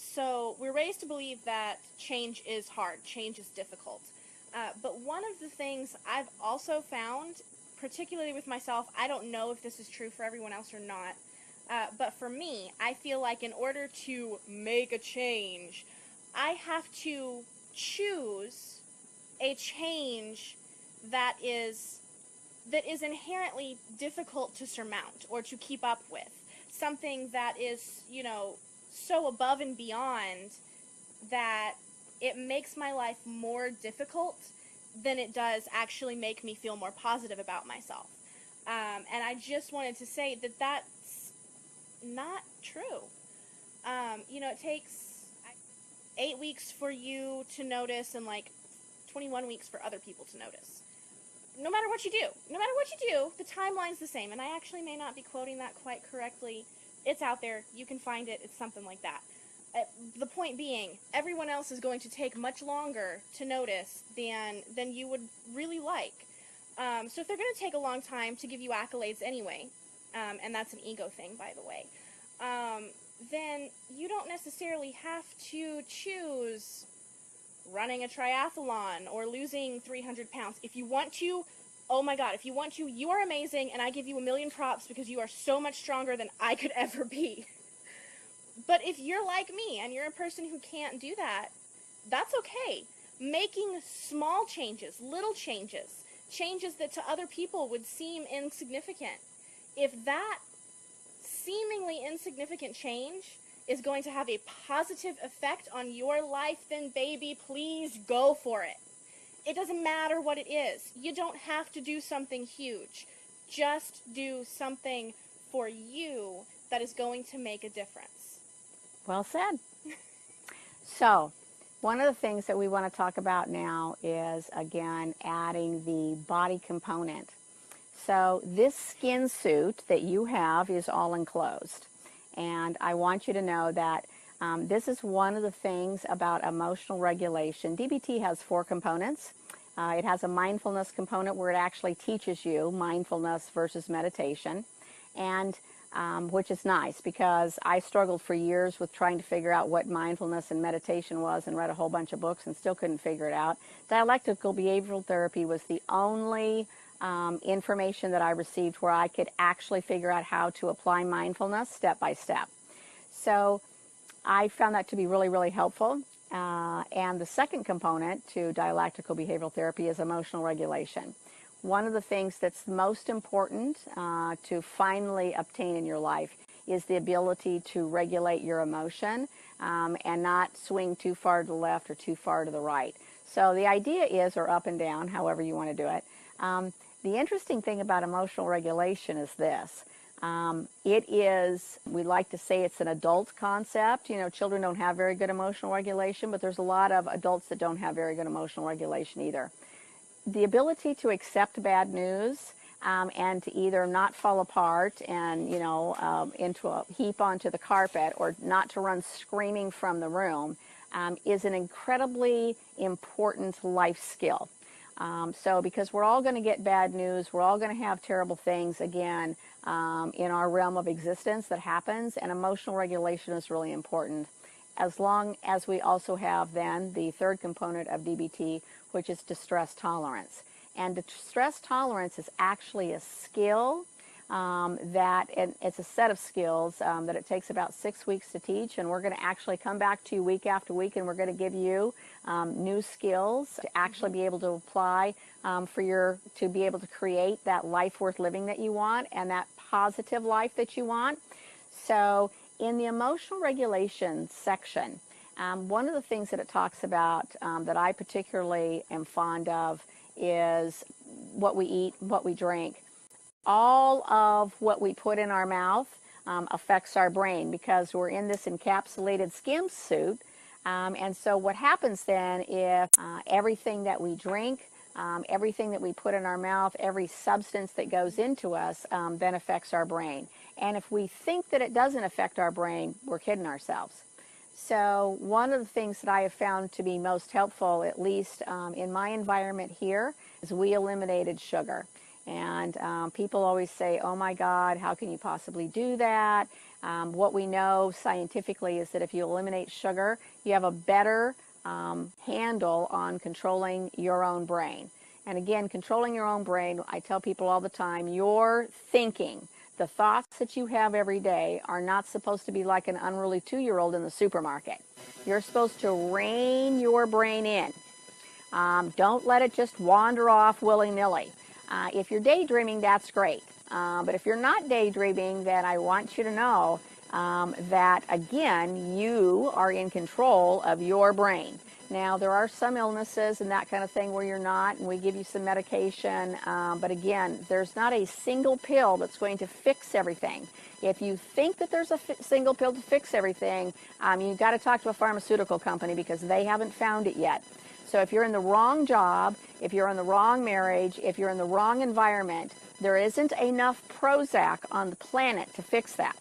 So we're raised to believe that change is hard, change is difficult. But one of the things I've also found, particularly with myself, I don't know if this is true for everyone else or not, but for me, I feel like in order to make a change, I have to choose a change that is inherently difficult to surmount or to keep up with. Something that is, so above and beyond that it makes my life more difficult than it does actually make me feel more positive about myself. And I just wanted to say that that's not true. It takes 8 weeks for you to notice and like 21 weeks for other people to notice. No matter what you do, the timeline's the same. And I actually may not be quoting that quite correctly. It's out there. You can find it. It's something like that. The point being, everyone else is going to take much longer to notice than you would really like. So if they're going to take a long time to give you accolades anyway, and that's an ego thing, by the way, then you don't necessarily have to choose running a triathlon or losing 300 pounds. If you want to, oh my God, if you want to, you are amazing, and I give you a million props because you are so much stronger than I could ever be. But if you're like me and you're a person who can't do that, that's okay. Making small changes, little changes, changes that to other people would seem insignificant, if that seemingly insignificant change is going to have a positive effect on your life, then baby, please go for it. It doesn't matter what it is. You don't have to do something huge. Just do something for you that is going to make a difference. Well said. So, one of the things that we want to talk about now is, again, adding the body component. So this skin suit that you have is all enclosed. And I want you to know that this is one of the things about emotional regulation. DBT has 4 components. It has a mindfulness component where it actually teaches you mindfulness versus meditation, and which is nice because I struggled for years with trying to figure out what mindfulness and meditation was and read a whole bunch of books and still couldn't figure it out. Dialectical behavioral therapy was the only information that I received where I could actually figure out how to apply mindfulness step by step. So I found that to be really, really helpful. And the second component to dialectical behavioral therapy is emotional regulation. One of the things that's most important to finally obtain in your life is the ability to regulate your emotion and not swing too far to the left or too far to the right. So the idea is, or up and down, however you want to do it. The interesting thing about emotional regulation is this. It is, we like to say it's an adult concept. You know, children don't have very good emotional regulation, but there's a lot of adults that don't have very good emotional regulation either. The ability to accept bad news and to either not fall apart and, into a heap onto the carpet or not to run screaming from the room is an incredibly important life skill. So because we're all going to get bad news, we're all going to have terrible things, again, in our realm of existence that happens, and emotional regulation is really important, as long as we also have then the third component of DBT, which is distress tolerance. And distress tolerance is actually a skill and it's a set of skills that it takes about 6 weeks to teach, and we're going to actually come back to you week after week, and we're going to give you new skills to actually be able to apply to be able to create that life worth living that you want and that positive life that you want. So in the emotional regulation section, one of the things that it talks about that I particularly am fond of is what we eat, what we drink. All of what we put in our mouth affects our brain because we're in this encapsulated skin suit. And so what happens then if everything that we drink, everything that we put in our mouth, every substance that goes into us then affects our brain. And if we think that it doesn't affect our brain, we're kidding ourselves. So one of the things that I have found to be most helpful, at least in my environment here, is we eliminated sugar. And people always say, oh my God, how can you possibly do that? What we know scientifically is that if you eliminate sugar, you have a better handle on controlling your own brain. And again, controlling your own brain, I tell people all the time, your thinking, the thoughts that you have every day are not supposed to be like an unruly 2-year-old in the supermarket. You're supposed to rein your brain in. Don't let it just wander off willy-nilly. If you're daydreaming, that's great. But if you're not daydreaming, then I want you to know that, again, you are in control of your brain. Now, there are some illnesses and that kind of thing where you're not, and we give you some medication. But again, there's not a single pill that's going to fix everything. If you think that there's a single pill to fix everything, you've got to talk to a pharmaceutical company because they haven't found it yet. So if you're in the wrong job, if you're in the wrong marriage, if you're in the wrong environment, there isn't enough Prozac on the planet to fix that.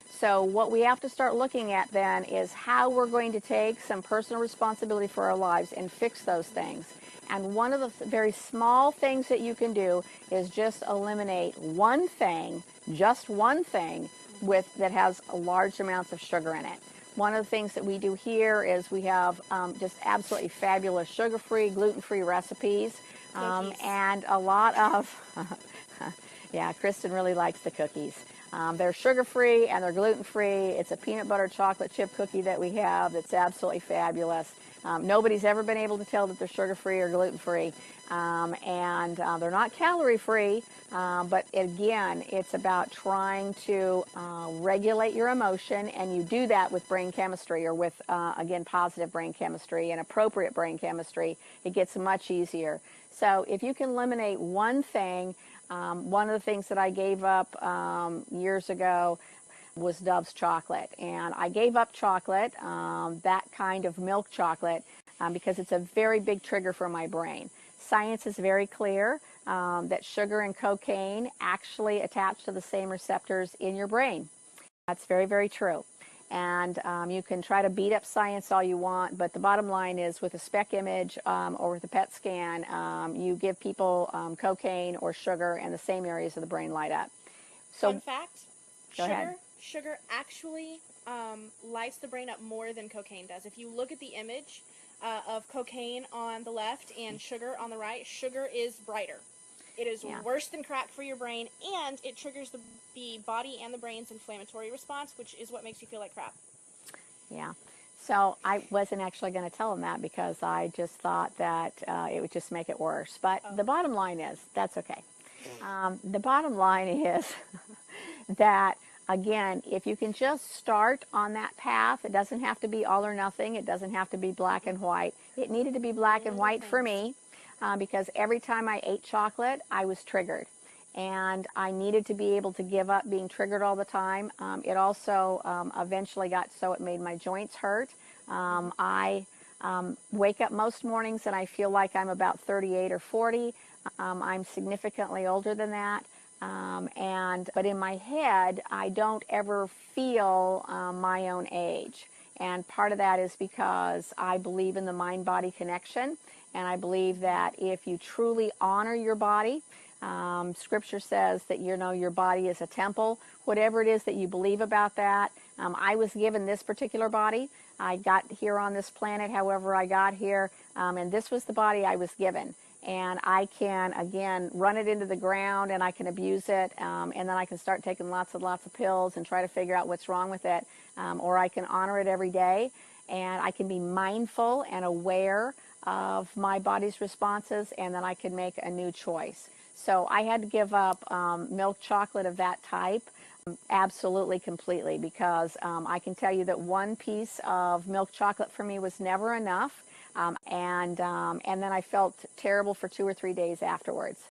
So what we have to start looking at then is how we're going to take some personal responsibility for our lives and fix those things. And one of the very small things that you can do is just eliminate one thing, just one thing, that has large amounts of sugar in it. One of the things that we do here is we have just absolutely fabulous sugar-free, gluten-free recipes, and a lot of, yeah, Kristin really likes the cookies. They're sugar-free and they're gluten-free. It's a peanut butter chocolate chip cookie that we have that's absolutely fabulous. Nobody's ever been able to tell that they're sugar-free or gluten-free. And they're not calorie-free, but again, it's about trying to regulate your emotion, and you do that with brain chemistry or with, again, positive brain chemistry and appropriate brain chemistry. It gets much easier. So if you can eliminate one thing, one of the things that I gave up years ago was Dove's chocolate. And I gave up chocolate, that kind of milk chocolate, because it's a very big trigger for my brain. Science is very clear that sugar and cocaine actually attach to the same receptors in your brain. That's very, very true. And you can try to beat up science all you want, but the bottom line is with a SPECT image or with a PET scan, you give people cocaine or sugar and the same areas of the brain light up. So, fun fact, go ahead. Sugar actually lights the brain up more than cocaine does. If you look at the image of cocaine on the left and sugar on the right, sugar is brighter. It is worse than crack for your brain, and it triggers the body and the brain's inflammatory response, which is what makes you feel like crap. Yeah. So I wasn't actually going to tell them that because I just thought that it would just make it worse. But the bottom line is, that's okay. The bottom line is that, again, if you can just start on that path, it doesn't have to be all or nothing. It doesn't have to be black and white. It needed to be black and white for me because every time I ate chocolate, I was triggered. And I needed to be able to give up being triggered all the time. It also eventually got so it made my joints hurt. I wake up most mornings and I feel like I'm about 38 or 40. I'm significantly older than that. But in my head, I don't ever feel my own age. And part of that is because I believe in the mind-body connection. And I believe that if you truly honor your body, Scripture says that, you know, your body is a temple. Whatever it is that you believe about that. I was given this particular body. I got here on this planet however I got here. And this was the body I was given. And I can, again, run it into the ground and I can abuse it. And then I can start taking lots of pills and try to figure out what's wrong with it. Or I can honor it every day. And I can be mindful and aware of my body's responses. And then I can make a new choice. So I had to give up milk chocolate of that type, absolutely, completely, because I can tell you that one piece of milk chocolate for me was never enough, and then I felt terrible for 2 or 3 days afterwards.